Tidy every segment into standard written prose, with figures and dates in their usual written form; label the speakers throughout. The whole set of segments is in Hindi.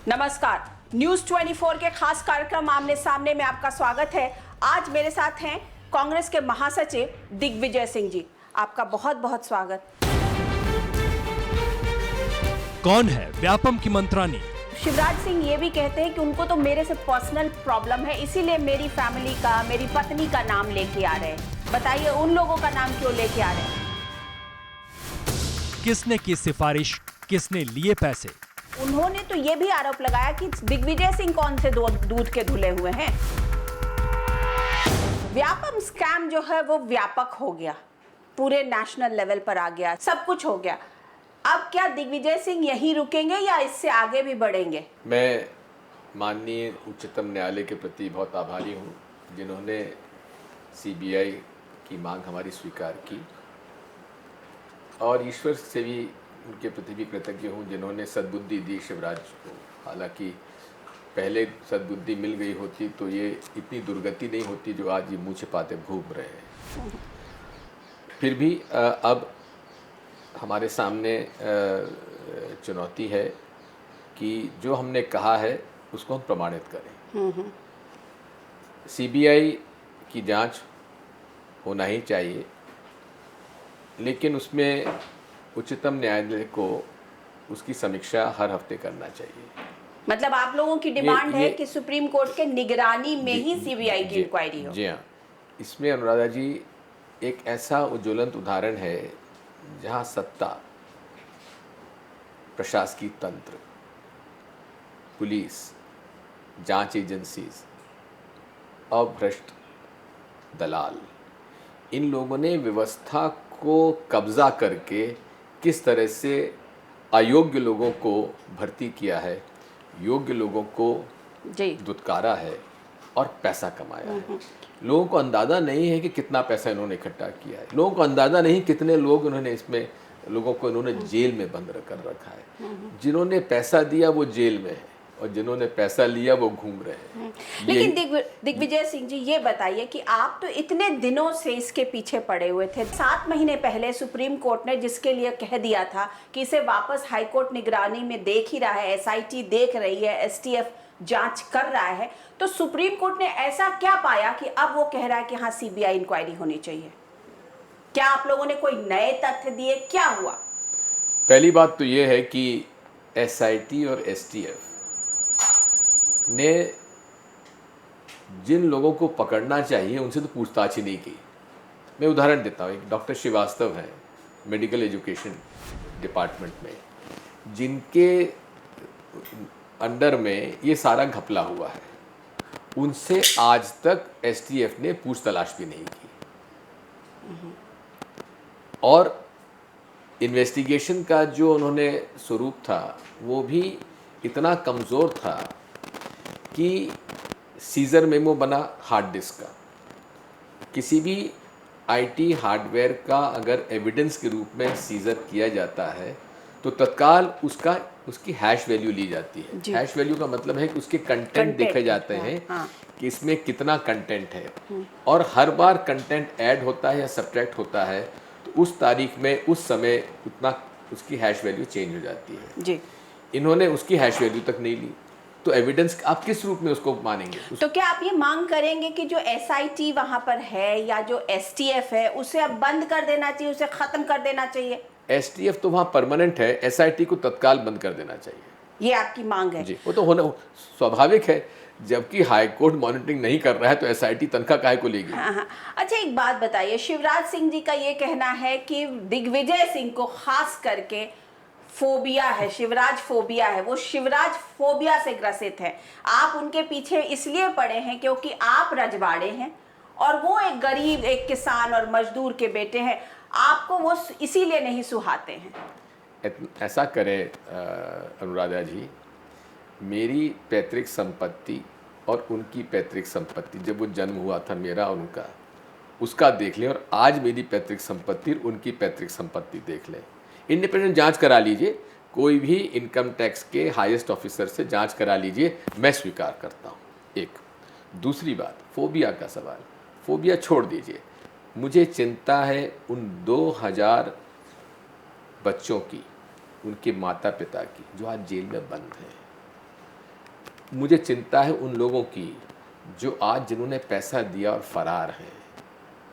Speaker 1: नमस्कार, न्यूज 24 के खास कार्यक्रम आमने सामने में आपका स्वागत है। आज मेरे साथ हैं कांग्रेस के महासचिव दिग्विजय सिंह जी। आपका बहुत बहुत स्वागत।
Speaker 2: कौन है व्यापम की मंत्रानी?
Speaker 1: शिवराज सिंह ये भी कहते हैं कि उनको तो मेरे से पर्सनल प्रॉब्लम है, इसीलिए मेरी फैमिली का, मेरी पत्नी का नाम लेके आ रहे हैं। बताइए उन लोगों का नाम क्यों लेके आ रहे हैं?
Speaker 2: किसने की सिफारिश, किसने लिए पैसे?
Speaker 1: उन्होंने तो ये भी आरोप लगाया कि दिग्विजय सिंह कौन से दूध के धुले हुए हैं। व्यापम स्कैम जो है वो व्यापक हो गया, पूरे नेशनल लेवल पर आ गया, सब कुछ हो गया। अब क्या दिग्विजय सिंह यहीं रुकेंगे या इससे आगे भी बढ़ेंगे?
Speaker 3: मैं माननीय उच्चतम न्यायालय के प्रति बहुत आभारी हूँ, जिन्होंने सीबीआई की मांग हमारी स्वीकार की, और ईश्वर से भी उनके प्रति भी कृतज्ञ हूँ जिन्होंने सद्बुद्धि दी शिवराज को। हालांकि पहले सद्बुद्धि मिल गई होती तो ये इतनी दुर्गति नहीं होती जो आज ये मुँह छिपाते घूम रहे हैं। फिर भी अब हमारे सामने चुनौती है कि जो हमने कहा है उसको हम प्रमाणित करें। सीबीआई की जांच होना ही चाहिए, लेकिन उसमें उच्चतम न्यायालय को उसकी समीक्षा हर हफ्ते करना चाहिए।
Speaker 1: मतलब आप लोगों की डिमांड है कि सुप्रीम कोर्ट के निगरानी में ही सीबीआई की इंक्वायरी हो?
Speaker 3: जी हाँ। इसमें अनुराधा जी एक ऐसा उज्ज्वलंत उदाहरण है जहाँ सत्ता, प्रशासकीय तंत्र, पुलिस, जांच एजेंसीज और भ्रष्ट दलाल, इन लोगों ने व्यवस्था को कब्जा करके किस तरह से अयोग्य लोगों को भर्ती किया है, योग्य लोगों को दुत्कारा है और पैसा कमाया है। लोगों को अंदाज़ा नहीं है कि कितना पैसा इन्होंने इकट्ठा किया है। लोगों को अंदाज़ा नहीं कितने लोग इन्होंने इसमें लोगों को इन्होंने जेल में बंद कर रखा है। जिन्होंने पैसा दिया वो जेल में है और जिन्होंने पैसा लिया वो घूम रहे हैं।
Speaker 1: लेकिन दिग्विजय सिंह जी ये बताइए कि आप तो इतने दिनों से इसके पीछे पड़े हुए थे। 7 महीने पहले सुप्रीम कोर्ट ने जिसके लिए कह दिया था कि इसे वापस हाईकोर्ट निगरानी में देख ही रहा है, एसआईटी देख रही है, एसटीएफ जांच कर रहा है, तो सुप्रीम कोर्ट ने ऐसा क्या पाया कि अब वो कह रहा है कि हाँ सीबीआई इंक्वायरी होनी चाहिए? क्या आप लोगों ने कोई नए तथ्य दिए? क्या हुआ?
Speaker 3: पहली बात तो ये है कि एसआईटी और एसटीएफ ने जिन लोगों को पकड़ना चाहिए उनसे तो पूछताछ ही नहीं की। मैं उदाहरण देता हूँ, एक डॉक्टर श्रीवास्तव हैं मेडिकल एजुकेशन डिपार्टमेंट में, जिनके अंडर में ये सारा घपला हुआ है, उनसे आज तक एसटीएफ ने पूछ तलाश भी नहीं की। और इन्वेस्टिगेशन का जो उन्होंने स्वरूप था वो भी इतना कमज़ोर था कि सीजर मेमो बना हार्ड डिस्क का। किसी भी आईटी हार्डवेयर का अगर एविडेंस के रूप में सीजर किया जाता है तो तत्काल उसकी हैश वैल्यू ली जाती है। हैश वैल्यू का मतलब है कि उसके कंटेंट देखे जाते हैं कि इसमें कितना कंटेंट है, और हर बार कंटेंट ऐड होता है या सब्ट्रैक्ट होता है तो उस तारीख में उस समय उतना उसकी हैश वैल्यू चेंज हो जाती है जी। इन्होंने उसकी हैश वैल्यू तक नहीं ली, तो एविडेंस आप किस रूप में उसको मानेंगे?
Speaker 1: तो क्या आप ये मांग करेंगे कि जो एसआईटी वहां पर है या जो एसटीएफ है उसे अब बंद कर देना चाहिए, उसे खत्म कर देना चाहिए?
Speaker 3: एसटीएफ तो वहाँ परमानेंट है, एसआईटी को तत्काल बंद कर देना चाहिए।
Speaker 1: ये आपकी मांग है?
Speaker 3: जी, वो तो होना स्वाभाविक है, जबकि हाईकोर्ट मॉनिटरिंग नहीं कर रहा है तो एसआईटी तनख्वाह काहे को लेगी?
Speaker 1: हाँ। अच्छा एक बात बताइए, शिवराज सिंह जी का ये कहना है कि दिग्विजय सिंह को खास करके फोबिया है, शिवराज फोबिया है, वो शिवराज फोबिया से ग्रसित है। आप उनके पीछे इसलिए पड़े हैं क्योंकि आप रजवाड़े हैं और वो एक गरीब, एक किसान और मजदूर के बेटे हैं, आपको वो इसीलिए नहीं सुहाते हैं।
Speaker 3: ऐसा करें अनुराधा जी, मेरी पैतृक संपत्ति और उनकी पैतृक संपत्ति, जब वो जन्म हुआ था मेरा और उनका, उसका देख लें, और आज मेरी पैतृक संपत्ति और उनकी पैतृक संपत्ति देख लें। इंडिपेंडेंट जांच करा लीजिए, कोई भी इनकम टैक्स के हाईएस्ट ऑफिसर से जांच करा लीजिए, मैं स्वीकार करता हूँ। एक दूसरी बात, फोबिया का सवाल, फोबिया छोड़ दीजिए। मुझे चिंता है उन 2000 बच्चों की, उनके माता पिता की, जो आज जेल में बंद हैं। मुझे चिंता है उन लोगों की जो आज जिन्होंने पैसा दिया और फरार हैं।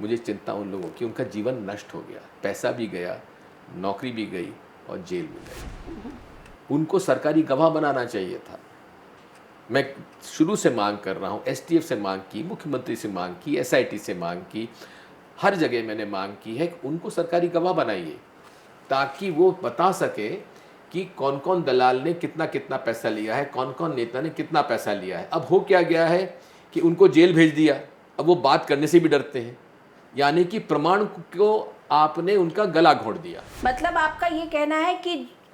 Speaker 3: मुझे चिंता उन लोगों की, उनका जीवन नष्ट हो गया, पैसा भी गया, नौकरी भी गई और जेल भी गई। उनको सरकारी गवाह बनाना चाहिए था। मैं शुरू से मांग कर रहा हूँ, एसटीएफ से मांग की, मुख्यमंत्री से मांग की, एसआईटी से मांग की, हर जगह मैंने मांग की है कि उनको सरकारी गवाह बनाइए ताकि वो बता सके कि कौन कौन दलाल ने कितना कितना पैसा लिया है, कौन कौन नेता ने कितना पैसा लिया है। अब हो क्या गया है कि उनको जेल भेज दिया, अब वो बात करने से भी डरते हैं, यानी कि प्रमाण को आपने उनका गला घोंट दिया।
Speaker 1: मतलब आपका ये कहना है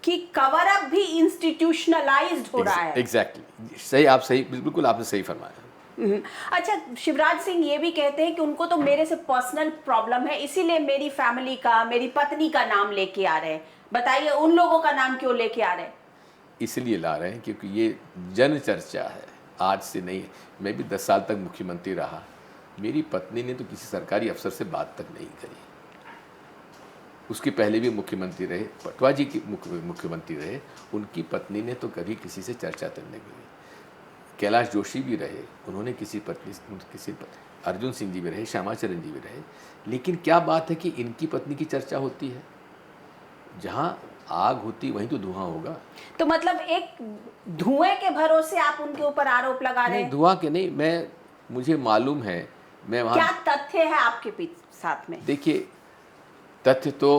Speaker 1: कि कवर अप भी इंस्टीट्यूशनलाइज्ड हो रहा है।
Speaker 3: एग्जैक्टली, सही, आप सही, बिल्कुल आपने सही फरमाया।
Speaker 1: अच्छा, शिवराज सिंह ये भी कहते हैं कि उनको तो मेरे से पर्सनल प्रॉब्लम है, इसीलिए मेरी फैमिली का, मेरी पत्नी का नाम लेके आ रहे हैं। बताइए उन लोगों का नाम क्यों लेके आ रहे हैं?
Speaker 3: इसलिए ला रहे हैं क्योंकि ये जन चर्चा है, आज से नहीं। मैं भी 10 साल तक मुख्यमंत्री रहा, मेरी पत्नी ने तो किसी सरकारी अफसर से बात तक नहीं करी। उसके पहले भी मुख्यमंत्री रहे, पटवा जी की मुख्यमंत्री रहे, उनकी पत्नी ने तो कभी किसी से चर्चा तक नहीं करी। कैलाश जोशी भी रहे, उन्होंने अर्जुन सिंह जी भी रहे, श्यामाचरण जी भी रहे, लेकिन क्या बात है कि इनकी पत्नी की चर्चा होती है। जहाँ आग होती वहीं तो धुआं होगा।
Speaker 1: तो मतलब एक धुएं के भरोसे आप उनके ऊपर आरोप लगा रहे हैं?
Speaker 3: धुआं के नहीं, मुझे मालूम है, मैं वहाँ,
Speaker 1: क्या तथ्य है आपके पीछे साथ में?
Speaker 3: देखिए, तथ्य तो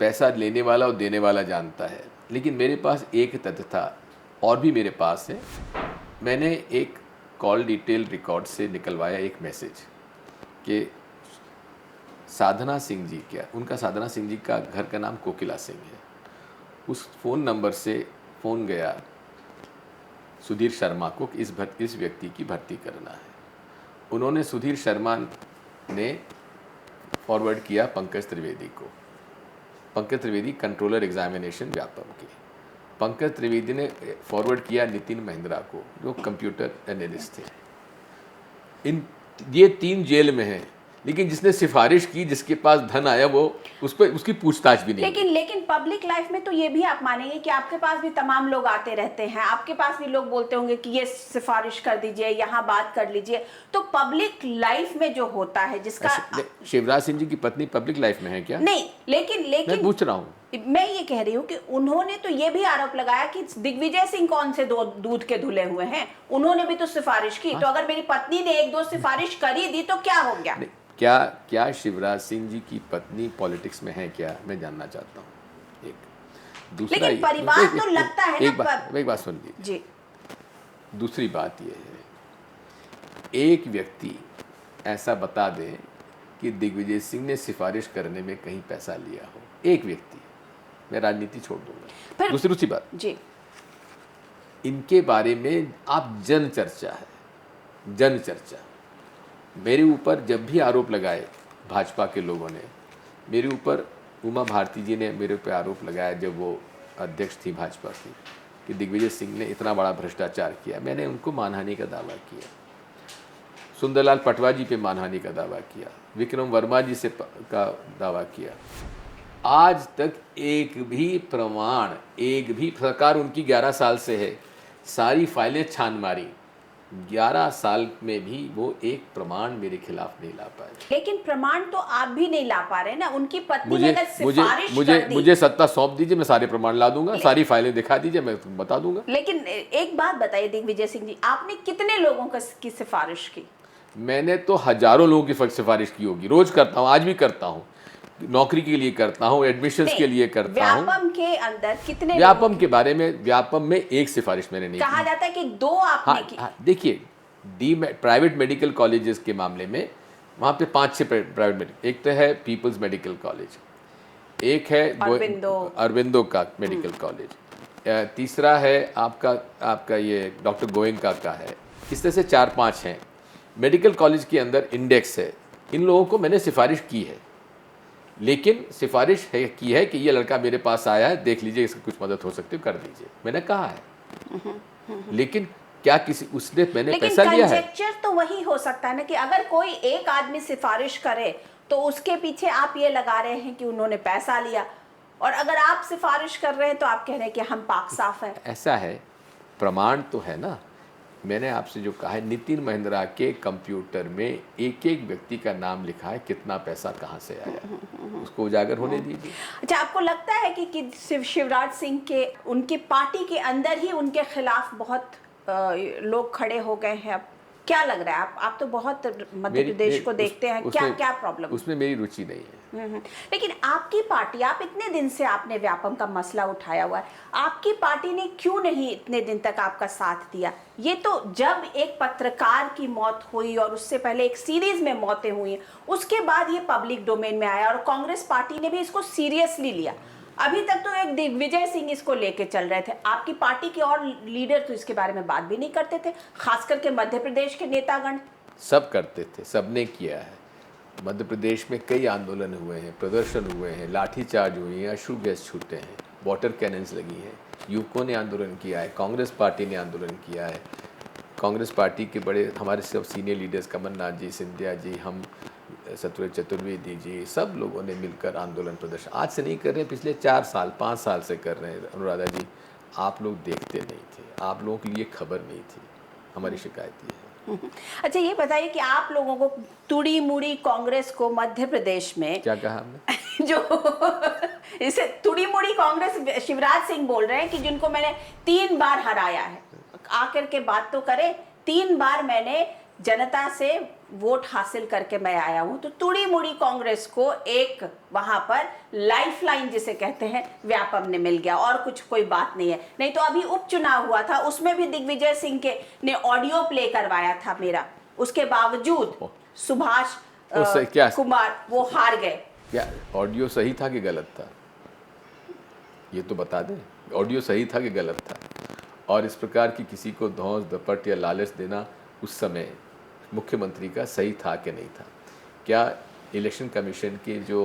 Speaker 3: पैसा लेने वाला और देने वाला जानता है, लेकिन मेरे पास एक तथ्य था और भी मेरे पास है। मैंने एक कॉल डिटेल रिकॉर्ड से निकलवाया एक मैसेज कि साधना सिंह जी, क्या उनका साधना सिंह जी का घर का नाम कोकिला सिंह है, उस फ़ोन नंबर से फ़ोन गया सुधीर शर्मा को कि इस व्यक्ति की भर्ती करना है। उन्होंने, सुधीर शर्मा ने फॉरवर्ड किया पंकज त्रिवेदी को। पंकज त्रिवेदी कंट्रोलर एग्जामिनेशन व्यापम के। पंकज त्रिवेदी ने फॉरवर्ड किया नितिन महिंद्रा को, जो कंप्यूटर एनालिस्ट थे। ये 3 जेल में हैं, लेकिन जिसने सिफारिश की, जिसके पास धन आया, वो उस पर उसकी पूछताछ भी नहीं।
Speaker 1: लेकिन पब्लिक लाइफ में तो ये भी आप मानेंगे कि आपके पास भी तमाम लोग आते रहते हैं, आपके पास भी लोग बोलते होंगे कि ये सिफारिश कर दीजिए, यहाँ बात कर लीजिए। तो पब्लिक लाइफ में जो होता है, जिसका
Speaker 3: शिवराज सिंह जी की पत्नी पब्लिक लाइफ में है क्या?
Speaker 1: नहीं, लेकिन
Speaker 3: मैं पूछ रहा हूँ।
Speaker 1: मैं ये कह रही हूँ कि उन्होंने तो ये भी आरोप लगाया कि दिग्विजय सिंह कौन से दूध के धुले हुए हैं, उन्होंने भी तो सिफारिश की। तो अगर मेरी पत्नी ने 1-2 सिफारिश करी दी तो क्या हो गया?
Speaker 3: क्या शिवराज सिंह जी की पत्नी पॉलिटिक्स में है क्या, मैं जानना चाहता हूँ। एक दूसरा,
Speaker 1: लेकिन परिवार तो लगता है ना।
Speaker 3: एक बात सुन लीजिए
Speaker 1: जी।
Speaker 3: दूसरी बात यह है, एक व्यक्ति ऐसा बता दे कि दिग्विजय सिंह ने सिफारिश करने में कहीं पैसा लिया हो, एक व्यक्ति, मैं राजनीति छोड़ दूंगा। दूसरी बात
Speaker 1: जी,
Speaker 3: इनके बारे में आप जन चर्चा है, जन चर्चा। मेरे ऊपर जब भी आरोप लगाए भाजपा के लोगों ने, मेरे ऊपर उमा भारती जी ने मेरे ऊपर आरोप लगाया जब वो अध्यक्ष थी भाजपा की, कि दिग्विजय सिंह ने इतना बड़ा भ्रष्टाचार किया। मैंने उनको मानहानि का दावा किया, सुंदरलाल पटवा जी पे मानहानि का दावा किया, विक्रम वर्मा जी से का दावा किया। आज तक एक भी प्रमाण, एक भी, सरकार उनकी 11 साल से है, सारी फाइलें छान मारी, 11 साल में भी वो एक प्रमाण मेरे खिलाफ नहीं ला पाए।
Speaker 1: लेकिन प्रमाण तो आप भी नहीं ला पा रहे ना। उनकी पत्नी ने अगर सिफारिश कर दी,
Speaker 3: मुझे सत्ता सौंप दीजिए, मैं सारे प्रमाण ला दूंगा, सारी फाइलें दिखा दीजिए, मैं बता दूंगा।
Speaker 1: लेकिन एक बात बताइए दिग्विजय सिंह जी, आपने कितने लोगों की सिफारिश की?
Speaker 3: मैंने तो हजारों लोगों की सिफारिश की होगी, रोज करता हूँ, आज भी करता हूँ, नौकरी के लिए करता हूँ, एडमिशंस के लिए करता हूँ।
Speaker 1: व्यापम के अंदर कितने?
Speaker 3: व्यापम के बारे में, व्यापम में एक सिफारिश मैंने नहीं
Speaker 1: कहा जाता है कि 2 आपने की।
Speaker 3: देखिए, प्राइवेट मेडिकल कॉलेजेस के मामले में वहाँ पे 5-6 प्राइवेट मेडिकल, एक तो है पीपल्स मेडिकल कॉलेज, एक है अरविंदो का मेडिकल कॉलेज, तीसरा है आपका ये डॉक्टर गोयनका का है। इस तरह से 4-5 हैं। मेडिकल कॉलेज के अंदर इंडेक्स है। इन लोगों को मैंने सिफारिश की है, लेकिन सिफारिश है की है कि ये लड़का मेरे पास आया है, देख लीजिए, इसकी कुछ मदद हो सकती है, कर दीजिए, मैंने कहा है। लेकिन क्या मैंने पैसा लिया है?
Speaker 1: कंजेक्चर तो वही हो सकता है ना कि अगर कोई एक आदमी सिफारिश करे तो उसके पीछे आप ये लगा रहे हैं कि उन्होंने पैसा लिया, और अगर आप सिफारिश कर रहे हैं तो आप कह रहे हैं कि हम पाक साफ है।
Speaker 3: ऐसा है, प्रमाण तो है ना मैंने आपसे जो कहा है, नितिन महिंद्रा के कंप्यूटर में एक एक व्यक्ति का नाम लिखा है, कितना पैसा कहाँ से आया, उसको उजागर होने दीजिए।
Speaker 1: अच्छा, आपको लगता है कि शिवराज सिंह के उनकी पार्टी के अंदर ही उनके खिलाफ बहुत लोग खड़े हो गए हैं? अब क्या लग रहा है? आप तो बहुत मध्य प्रदेश को देखते हैं, क्या क्या प्रॉब्लम?
Speaker 3: उसमें मेरी रुचि नहीं है।
Speaker 1: लेकिन आपकी पार्टी, आप इतने दिन से आपने व्यापम का मसला उठाया हुआ है, आपकी पार्टी ने क्यों नहीं इतने दिन तक आपका साथ दिया? ये तो जब एक पत्रकार की मौत हुई और उससे पहले एक सीरीज में मौतें हुई, उसके बाद ये पब्लिक डोमेन में आया और कांग्रेस पार्टी ने भी इसको सीरियसली लिया। अभी तक तो एक दिग्विजय सिंह इसको लेके चल रहे थे, आपकी पार्टी के और लीडर तो इसके बारे में बात भी नहीं करते थे, खास करके मध्य प्रदेश के नेतागण।
Speaker 3: सब करते थे, सबने किया है। मध्य प्रदेश में कई आंदोलन हुए हैं, प्रदर्शन हुए हैं, लाठीचार्ज हुई हैं, अश्रु गैस छूटे हैं, वाटर कैनन्स लगी हैं, युवकों ने आंदोलन किया है, कांग्रेस पार्टी ने आंदोलन किया है। कांग्रेस पार्टी के बड़े हमारे सब सीनियर लीडर्स, कमलनाथ जी, सिंधिया जी, हम सत्यव्रत चतुर्वेदी जी, सब लोगों ने मिलकर आंदोलन प्रदर्शन आज से नहीं कर रहे हैं, पिछले 4 साल 5 साल से कर रहे हैं। अनुराधा जी, आप लोग देखते नहीं थे, आप लोगों के लिए खबर नहीं थी, हमारी शिकायत ये है।
Speaker 1: अच्छा, ये बताइए कि आप लोगों को तुड़ी मुड़ी कांग्रेस को मध्य प्रदेश में
Speaker 3: क्या कहा हमने?
Speaker 1: जो इसे तुड़ी मुड़ी कांग्रेस शिवराज सिंह बोल रहे हैं कि जिनको मैंने 3 बार हराया है, आकर के बात तो करें, 3 बार मैंने जनता से वोट हासिल करके मैं आया हूं, तो तुड़ी मुड़ी कांग्रेस को एक वहां पर लाइफलाइन जिसे कहते हैं व्यापम ने मिल गया, और कुछ कोई बात नहीं है। नहीं तो अभी उपचुनाव हुआ था, उसमें भी दिग्विजय सिंह के ने ऑडियो प्ले करवाया था मेरा, उसके बावजूद सुभाष कुमार वो हार गए।
Speaker 3: क्या ऑडियो सही था कि गलत था? ये तो बता दें, ऑडियो सही था कि गलत था? और इस प्रकार की किसी को धौंस दपट या लालच देना उस समय मुख्यमंत्री का सही था कि नहीं था? क्या इलेक्शन कमीशन की जो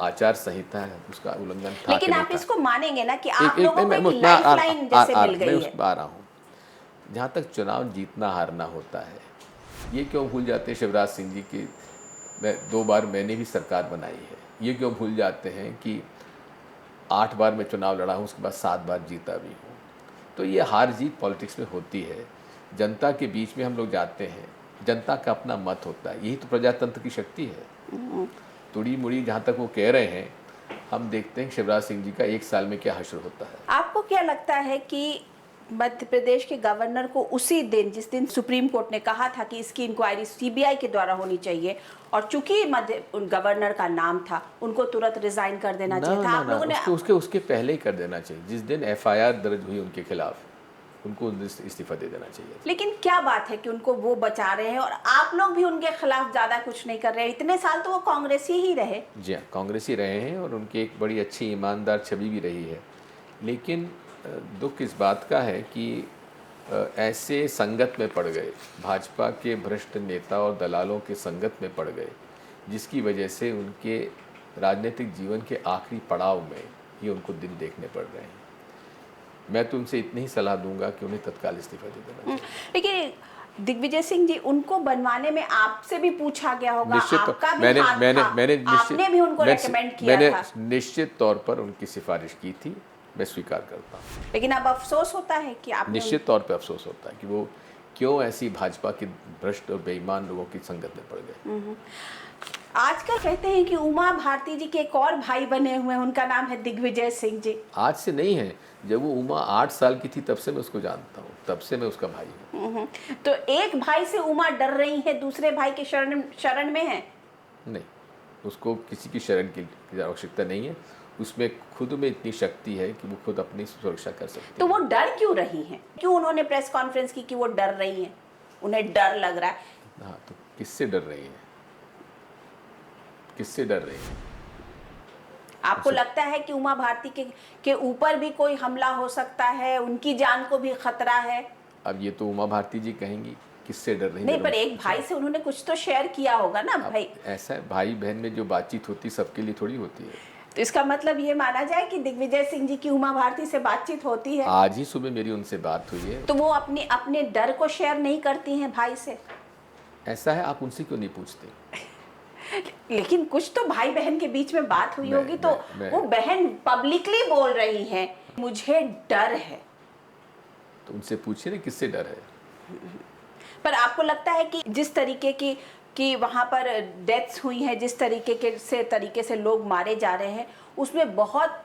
Speaker 3: आचार संहिता है उसका उल्लंघन था?
Speaker 1: लेकिन आप इसको मानेंगे ना कि आप लोगों को एक लाइफलाइन जैसे मिल गई है।
Speaker 3: आ रहा हूँ, जहाँ तक चुनाव जीतना हारना होता है, ये क्यों भूल जाते हैं शिवराज सिंह जी की 2 बार मैंने भी सरकार बनाई है? ये क्यों भूल जाते हैं कि 8 बार मैं चुनाव लड़ा हूँ, उसके बाद 7 बार जीता भी हूँ? तो ये हार जीत पॉलिटिक्स में होती है। जनता के बीच में हम लोग जाते हैं, जनता का अपना मत होता है, यही तो प्रजातंत्र की शक्ति है। तुड़ी मुड़ी जहाँ तक वो कह रहे हैं, हम देखते हैं शिवराज सिंह जी का 1 साल में क्या हश्र होता है।
Speaker 1: आपको क्या लगता है कि मध्य प्रदेश के गवर्नर को उसी दिन, जिस दिन सुप्रीम कोर्ट ने कहा था कि इसकी इंक्वायरी सीबीआई के द्वारा होनी चाहिए, और चूंकि मध्य गवर्नर का नाम था, उनको तुरंत रिजाइन कर देना चाहिए था? आप लोगों ने
Speaker 3: उसके पहले ही कर देना चाहिए। जिस दिन एफआईआर दर्ज हुई उनके खिलाफ, उनको इस्तीफा दे देना चाहिए।
Speaker 1: लेकिन क्या बात है कि उनको वो बचा रहे हैं और आप लोग भी उनके खिलाफ ज्यादा कुछ नहीं कर रहे हैं? इतने साल तो वो कांग्रेसी ही रहे।
Speaker 3: जी हाँ, कांग्रेसी रहे हैं और उनकी एक बड़ी अच्छी ईमानदार छवि भी रही है। लेकिन दुख इस बात का है कि ऐसे संगत में पड़ गए, भाजपा के भ्रष्ट नेता और दलालों के संगत में पड़ गए, जिसकी वजह से उनके राजनीतिक जीवन के आखिरी पड़ाव में ये उनको दिन देखने पड़ रहे हैं। मैं तो उनसे इतनी ही सलाह दूंगा कि उन्हें तत्काल इस्तीफा दे देना चाहिए।
Speaker 1: लेकिन दिग्विजय सिंह जी, उनको बनवाने में आपसे भी पूछा गया होगा, आपका भी
Speaker 3: मैंने
Speaker 1: हाथ
Speaker 3: मैंने
Speaker 1: था,
Speaker 3: मैंने
Speaker 1: आपने भी उनको रेकमेंड किया था।
Speaker 3: मैंने निश्चित तौर पर उनकी सिफारिश की थी, मैं स्वीकार करता हूँ।
Speaker 1: लेकिन अब अफसोस होता है कि आप
Speaker 3: निश्चित तौर पर अफसोस होता है कि वो क्यों ऐसी भाजपा के भ्रष्ट और बेईमान लोगों की संगत में पड़ गए।
Speaker 1: आजकल कहते हैं कि उमा भारती जी के एक और भाई बने हुए हैं, उनका नाम है दिग्विजय सिंह जी।
Speaker 3: आज से नहीं है, जब वो उमा 8 साल की थी तब से मैं उसको जानता हूँ, तब से मैं उसका भाई हूँ।
Speaker 1: तो एक भाई से उमा डर रही है, दूसरे भाई के शरण में है?
Speaker 3: नहीं, उसको किसी की शरण की आवश्यकता नहीं है। उसमें खुद में इतनी शक्ति है कि वो खुद अपनी सुरक्षा कर सकती है।
Speaker 1: तो वो डर क्यों रही हैं? क्यों उन्होंने प्रेस कॉन्फ्रेंस की कि वो डर रही हैं, उन्हें डर लग रहा है?
Speaker 3: हाँ, तो किससे डर रही हैं? किससे डर रही हैं?
Speaker 1: आपको लगता है कि उमा भारती के ऊपर भी कोई हमला हो सकता है, उनकी जान को भी खतरा है?
Speaker 3: अब ये तो उमा भारती जी कहेंगी किससे डर रही।
Speaker 1: नहीं, पर एक भाई से उन्होंने कुछ तो शेयर किया होगा ना भाई।
Speaker 3: ऐसा है, भाई बहन में जो बातचीत होती सबके लिए थोड़ी होती है।
Speaker 1: तो इसका मतलब ये माना जाए कि दिग्विजय सिंह जी की उमा भारती से बातचीत होती है?
Speaker 3: आज ही सुबह मेरी उनसे बात हुई है।
Speaker 1: तो वो अपने डर को शेयर नहीं करती हैं भाई से?
Speaker 3: ऐसा है, आप उनसे क्यों नहीं पूछते?
Speaker 1: लेकिन कुछ तो भाई बहन के बीच में बात हुई होगी, तो वो बहन पब्लिकली बोल रही हैं मुझे डर है।
Speaker 3: तो उनसे पूछिए ना किससे डर है।
Speaker 1: पर आपको लगता है कि जिस तरीके की वहाँ पर डेथ्स हुई हैं, जिस तरीके से लोग मारे जा रहे हैं, उसमें बहुत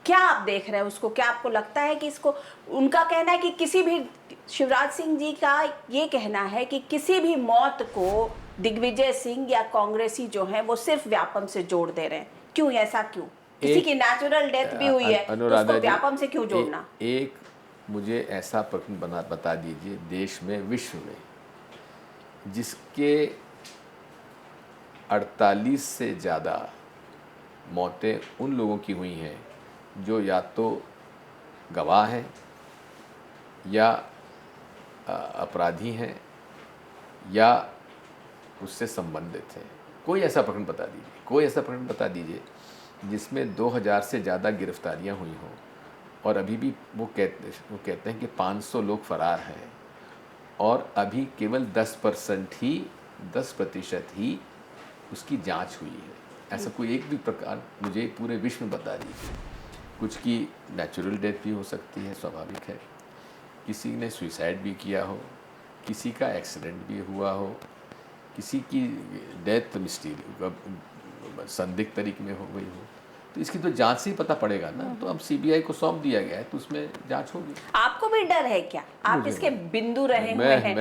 Speaker 1: क्या आप देख रहे हैं उसको? क्या आपको लगता है कि इसको, उनका कहना है कि किसी भी, शिवराज सिंह जी का ये कहना है कि किसी भी मौत को दिग्विजय सिंह या कांग्रेसी जो हैं वो सिर्फ व्यापम से जोड़ दे रहे हैं। क्यों, ऐसा क्यों? किसी की नेचुरल डेथ भी हुई है तो उसको व्यापम से क्यों जोड़ना?
Speaker 3: एक मुझे ऐसा प्रश्न बता दीजिए, देश में, विश्व में, जिसके 48 से ज़्यादा मौतें उन लोगों की हुई हैं जो या तो गवाह हैं या अपराधी हैं या उससे संबंधित हैं। कोई ऐसा प्रकरण बता दीजिए, कोई ऐसा प्रकरण बता दीजिए जिसमें 2000 से ज़्यादा गिरफ्तारियां हुई हों और अभी भी वो कहते हैं कि 500 लोग फरार हैं और अभी केवल 10% ही उसकी जांच हुई है। ऐसा कोई एक भी प्रकार मुझे पूरे विश्व में बता दीजिए। कुछ की नेचुरल डेथ भी हो सकती है, स्वाभाविक है, किसी ने सुसाइड भी किया हो, किसी का एक्सीडेंट भी हुआ हो, किसी की डेथ संदिग्ध तरीके में हो गई हो, तो इसकी तो जांच से ही पता पड़ेगा ना। तो अब सीबीआई को सौंप दिया गया है तो उसमें जांच होगी। आपको
Speaker 1: भी डर है क्या? आप इसके बिंदु रहे हुए हैं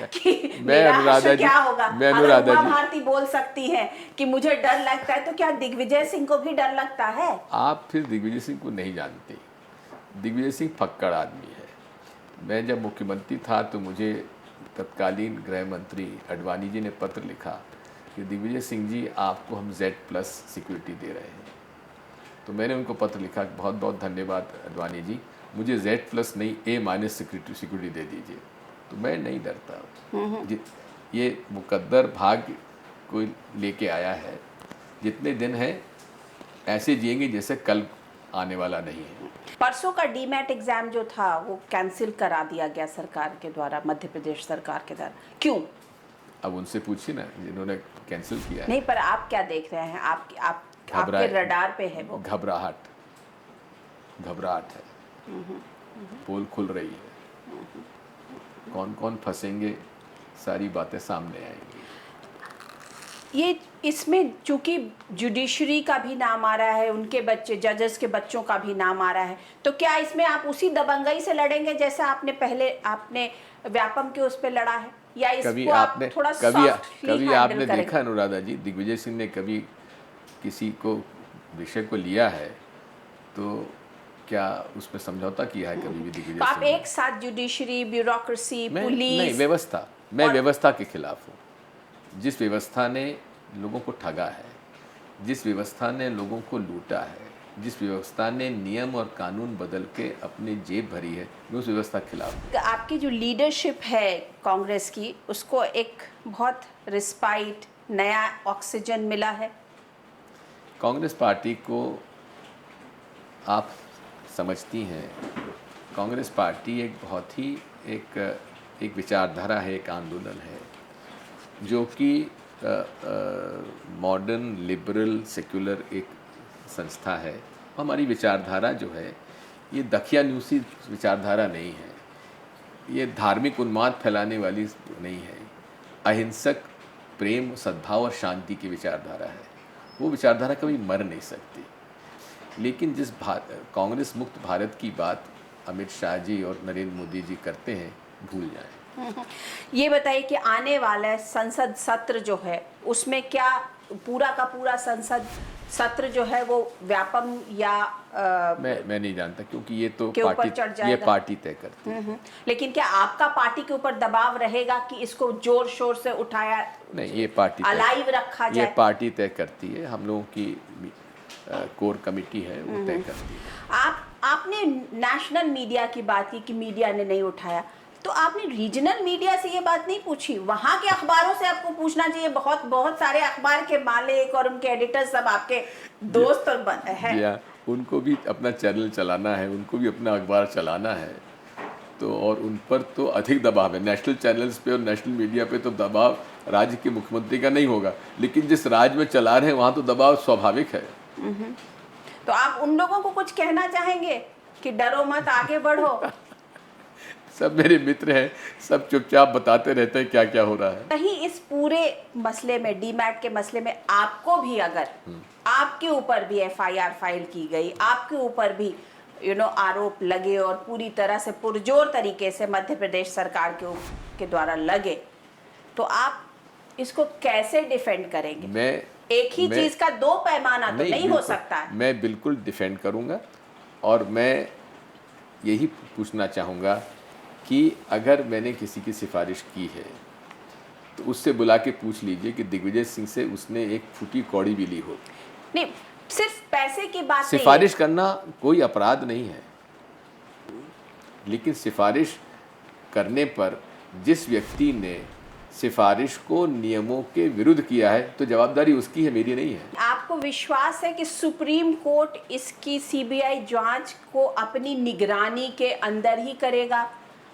Speaker 1: कि
Speaker 3: मैं अनुराधा
Speaker 1: क्या होगा?
Speaker 3: मैं अनुराधा जी,
Speaker 1: भारती बोल सकती हैं कि मुझे डर लगता है, तो क्या दिग्विजय सिंह को भी डर लगता है?
Speaker 3: आप फिर दिग्विजय सिंह को नहीं जानते। दिग्विजय सिंह फक्कड़ आदमी है। मैं जब मुख्यमंत्री था तो मुझे तत्कालीन गृह मंत्री अडवाणी जी ने पत्र लिखा कि दिग्विजय सिंह जी, आपको हम Z+ सिक्योरिटी दे रहे हैं। तो मैंने उनको पत्र लिखा, बहुत बहुत धन्यवाद अडवाणी जी, मुझे Z+ नहीं A- सिक्योरिटी दे दीजिए। तो मैं नहीं डरता। ये मुकद्दर भाग्य कोई लेके आया है। जितने दिन है ऐसे जिएंगे जैसे कल आने वाला नहीं है।
Speaker 1: परसों का डीमैट एग्जाम जो था वो कैंसिल करा दिया गया सरकार के द्वारा, मध्य प्रदेश सरकार के द्वारा। क्यों?
Speaker 3: अब उनसे पूछिए ना जिन्होंने कैंसिल किया है।
Speaker 1: नहीं, पर आप क्या देख रहे हैं? आपके रडार पे है वो?
Speaker 3: घबराहट है। पोल खुल रही है, कौन कौन फंसेंगे, सारी बातें सामने आएंगी।
Speaker 1: ये इसमें चूंकि जुडिशरी का भी नाम आ रहा है, उनके बच्चे, जजेस के बच्चों का भी नाम आ रहा है, तो क्या इसमें आप उसी दबंगई से लड़ेंगे जैसा आपने व्यापम के उस पे लड़ा है, या इसको आप थोड़ा
Speaker 3: कभी आपने देखा अनुराधा जी, दिग्विजय सिंह ने कभी किसी को विषय को लिया है तो क्या उसमें समझौता किया है कभी भी दिग्विजय सिंह?
Speaker 1: आप एक साथ जुडिशरी, ब्यूरोक्रेसी, पुलिस,
Speaker 3: नहीं, व्यवस्था, मैं व्यवस्था के खिलाफ हूँ। जिस व्यवस्था ने लोगों को ठगा है, जिस व्यवस्था ने लोगों को लूटा है, जिस व्यवस्था ने नियम और कानून बदल के अपनी जेब भरी है, मैं उस व्यवस्था के खिलाफ हूँ।
Speaker 1: आपकी जो लीडरशिप है कांग्रेस की, उसको एक बहुत रिस्पाइट, नया ऑक्सीजन मिला है।
Speaker 3: कांग्रेस पार्टी को आप समझती हैं, कांग्रेस पार्टी एक बहुत ही एक विचारधारा है, एक आंदोलन है जो कि मॉडर्न लिबरल सेक्युलर एक संस्था है। हमारी विचारधारा जो है ये दकियानूसी विचारधारा नहीं है, ये धार्मिक उन्माद फैलाने वाली नहीं है, अहिंसक प्रेम, सद्भाव और शांति की विचारधारा है। वो विचारधारा कभी मर नहीं सकती। लेकिन जिस कांग्रेस मुक्त भारत की बात अमित शाह जी और नरेंद्र मोदी जी करते हैं, भूल जाएं।
Speaker 1: ये बताइए कि आने वाला संसद सत्र जो है उसमें क्या पूरा का पूरा संसद सत्र जो है वो व्यापम या
Speaker 3: मैं नहीं जानता, क्योंकि ये तो
Speaker 1: पार्टी
Speaker 3: तय करती है।
Speaker 1: लेकिन क्या आपका पार्टी के ऊपर दबाव रहेगा कि इसको जोर शोर से उठाया
Speaker 3: नहीं, ये पार्टी
Speaker 1: अलाइव रखा जाए?
Speaker 3: ये पार्टी तय करती है, हम लोगों की कोर कमेटी है वो तय करती है।
Speaker 1: आपने नेशनल मीडिया की बात की कि मीडिया ने नहीं उठाया, तो आपने रीजनल मीडिया से ये बात नहीं पूछी? वहाँ के अखबारों से आपको पूछना चाहिए। बहुत बहुत सारे अखबार के मालिक और उनके एडिटर सब आपके दोस्त हैं।
Speaker 3: उनको भी अपना चैनल चलाना है, उनको भी अपना अखबार चलाना है, तो और उन पर तो अधिक दबाव है। नेशनल चैनल्स पे और नेशनल मीडिया पे तो दबाव राज्य के मुख्यमंत्री का नहीं होगा, लेकिन जिस राज्य में चला रहे हैं वहाँ तो दबाव स्वाभाविक है।
Speaker 1: तो आप उन लोगों को कुछ कहना चाहेंगे कि डरो मत, आगे बढ़ो?
Speaker 3: सब मेरे मित्र हैं, सब चुपचाप बताते रहते हैं क्या क्या हो रहा है।
Speaker 1: कहीं इस पूरे मसले में, डीमैट के मसले में आपको भी अगर आपके ऊपर भी एफआईआर फाइल की गई, आपके ऊपर भी आरोप लगे और पूरी तरह से पुरजोर तरीके से मध्य प्रदेश सरकार के द्वारा लगे, तो आप इसको कैसे डिफेंड करेंगे? एक ही चीज का दो पैमाना तो नहीं हो सकता है।
Speaker 3: मैं बिल्कुल डिफेंड करूंगा और मैं यही पूछना चाहूँगा कि अगर मैंने किसी की सिफारिश की है तो उससे बुला के पूछ लीजिए कि दिग्विजय सिंह से उसने एक फूटी कौड़ी भी ली हो।
Speaker 1: नहीं, सिर्फ पैसे की बात नहीं है।
Speaker 3: सिफारिश करना कोई अपराध नहीं है, लेकिन सिफारिश करने पर जिस व्यक्ति ने सिफारिश को नियमों के विरुद्ध किया है तो जवाबदारी उसकी है, मेरी नहीं है।
Speaker 1: आपको विश्वास है कि सुप्रीम कोर्ट इसकी सीबीआई जांच को अपनी निगरानी के अंदर ही करेगा?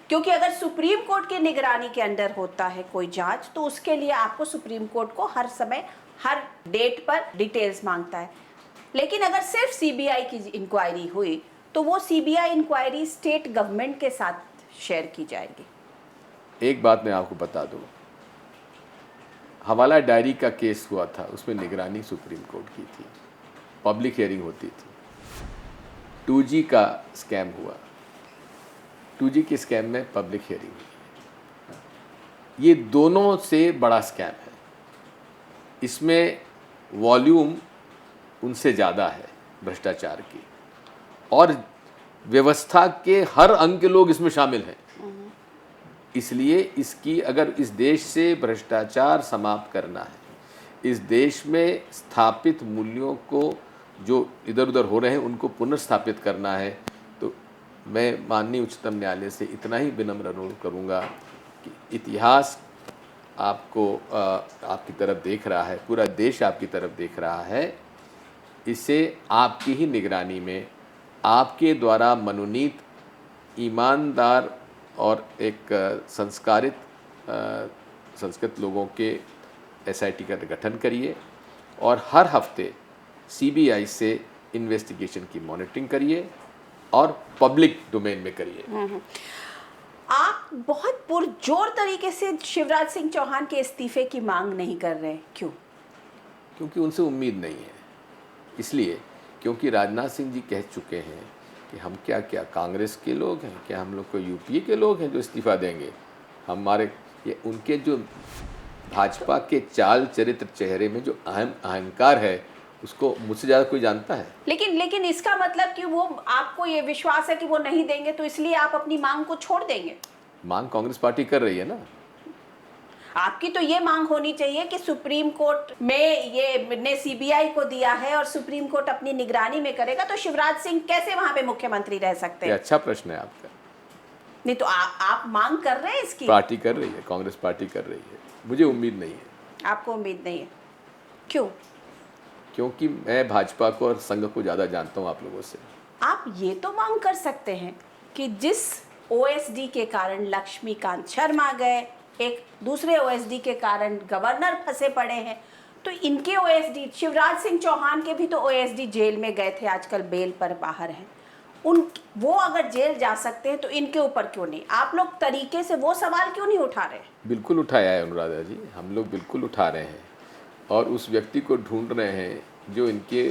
Speaker 1: क्योंकि अगर सुप्रीम कोर्ट की निगरानी के अंदर होता है कोई जांच, तो उसके लिए आपको सुप्रीम कोर्ट को हर समय हर डेट पर डिटेल्स मांगता है। लेकिन अगर सिर्फ सीबीआई की इंक्वायरी हुई तो वो सीबीआई इंक्वायरी स्टेट गवर्नमेंट के साथ शेयर की जाएगी।
Speaker 3: एक बात मैं आपको बता दूं, हवाला डायरी का केस हुआ था, उसमें निगरानी सुप्रीम कोर्ट की थी, पब्लिक हियरिंग होती थी। 2G का स्कैम हुआ, 2G के स्कैम में पब्लिक हियरिंग हुई। ये दोनों से बड़ा स्कैम है, इसमें वॉल्यूम उनसे ज़्यादा है भ्रष्टाचार की, और व्यवस्था के हर अंग के लोग इसमें शामिल हैं। इसलिए इसकी, अगर इस देश से भ्रष्टाचार समाप्त करना है, इस देश में स्थापित मूल्यों को जो इधर उधर हो रहे हैं उनको पुनर्स्थापित करना है, तो मैं माननीय उच्चतम न्यायालय से इतना ही विनम्र अनुरोध करूंगा कि इतिहास आपकी तरफ देख रहा है, पूरा देश आपकी तरफ देख रहा है, इसे आपकी ही निगरानी में आपके द्वारा मनोनीत, ईमानदार और एक संस्कारित संस्कृत लोगों के एसआईटी का गठन करिए और हर हफ्ते सीबीआई से इन्वेस्टिगेशन की मॉनिटरिंग करिए और पब्लिक डोमेन में करिए।
Speaker 1: आप बहुत पुरजोर तरीके से शिवराज सिंह चौहान के इस्तीफे की मांग नहीं कर रहे, क्यों?
Speaker 3: क्योंकि उनसे उम्मीद नहीं है, इसलिए क्योंकि राजनाथ सिंह जी कह चुके हैं कि हम क्या कांग्रेस के लोग हैं, क्या हम लोग को यूपीए के लोग हैं जो इस्तीफा देंगे? हमारे ये उनके जो भाजपा के चाल चरित्र चेहरे में जो अहंकार है उसको मुझसे ज़्यादा कोई जानता है।
Speaker 1: लेकिन इसका मतलब कि वो, आपको ये विश्वास है कि वो नहीं देंगे, तो इसलिए आप अपनी मांग को छोड़ देंगे?
Speaker 3: मांग कांग्रेस पार्टी कर रही है ना।
Speaker 1: आपकी तो ये मांग होनी चाहिए कि सुप्रीम कोर्ट में ये ने सीबीआई को दिया है और सुप्रीम कोर्ट अपनी निगरानी में करेगा, तो शिवराज सिंह कैसे वहां पे मुख्यमंत्री रह सकते हैं?
Speaker 3: ये अच्छा प्रश्न है आपका।
Speaker 1: नहीं तो आप मांग कर रहे हैं इसकी?
Speaker 3: पार्टी कर रही है, कांग्रेस पार्टी कर रही है, मुझे उम्मीद नहीं है।
Speaker 1: आपको उम्मीद नहीं है, क्यों?
Speaker 3: क्योंकि मैं भाजपा को और संघ को ज़्यादा जानता हूँ आप लोगों से।
Speaker 1: आप ये तो मांग कर सकते हैं कि जिस ओएसडी के कारण लक्ष्मीकांत शर्मा गए, एक दूसरे ओएसडी के कारण गवर्नर फंसे पड़े हैं, तो इनके ओएसडी, शिवराज सिंह चौहान के भी तो ओएसडी जेल में गए थे, आजकल बेल पर बाहर हैं, वो अगर जेल जा सकते हैं तो इनके ऊपर क्यों नहीं? आप लोग तरीके से वो सवाल क्यों नहीं उठा रहे?
Speaker 3: बिल्कुल उठाया है अनुराधा जी, हम लोग बिल्कुल उठा रहे हैं और उस व्यक्ति को ढूंढ रहे हैं जो इनके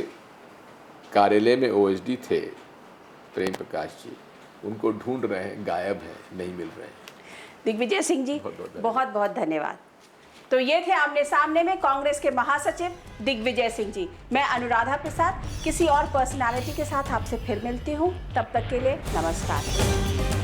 Speaker 3: कार्यालय में ओएसडी थे, प्रेम प्रकाश जी, उनको ढूंढ रहे हैं, गायब हैं, नहीं मिल रहे हैं।
Speaker 1: दिग्विजय सिंह जी, बहुत बहुत धन्यवाद। तो ये थे आमने सामने में कांग्रेस के महासचिव दिग्विजय सिंह जी। मैं अनुराधा प्रसाद किसी और पर्सनालिटी के साथ आपसे फिर मिलती हूँ, तब तक के लिए नमस्कार।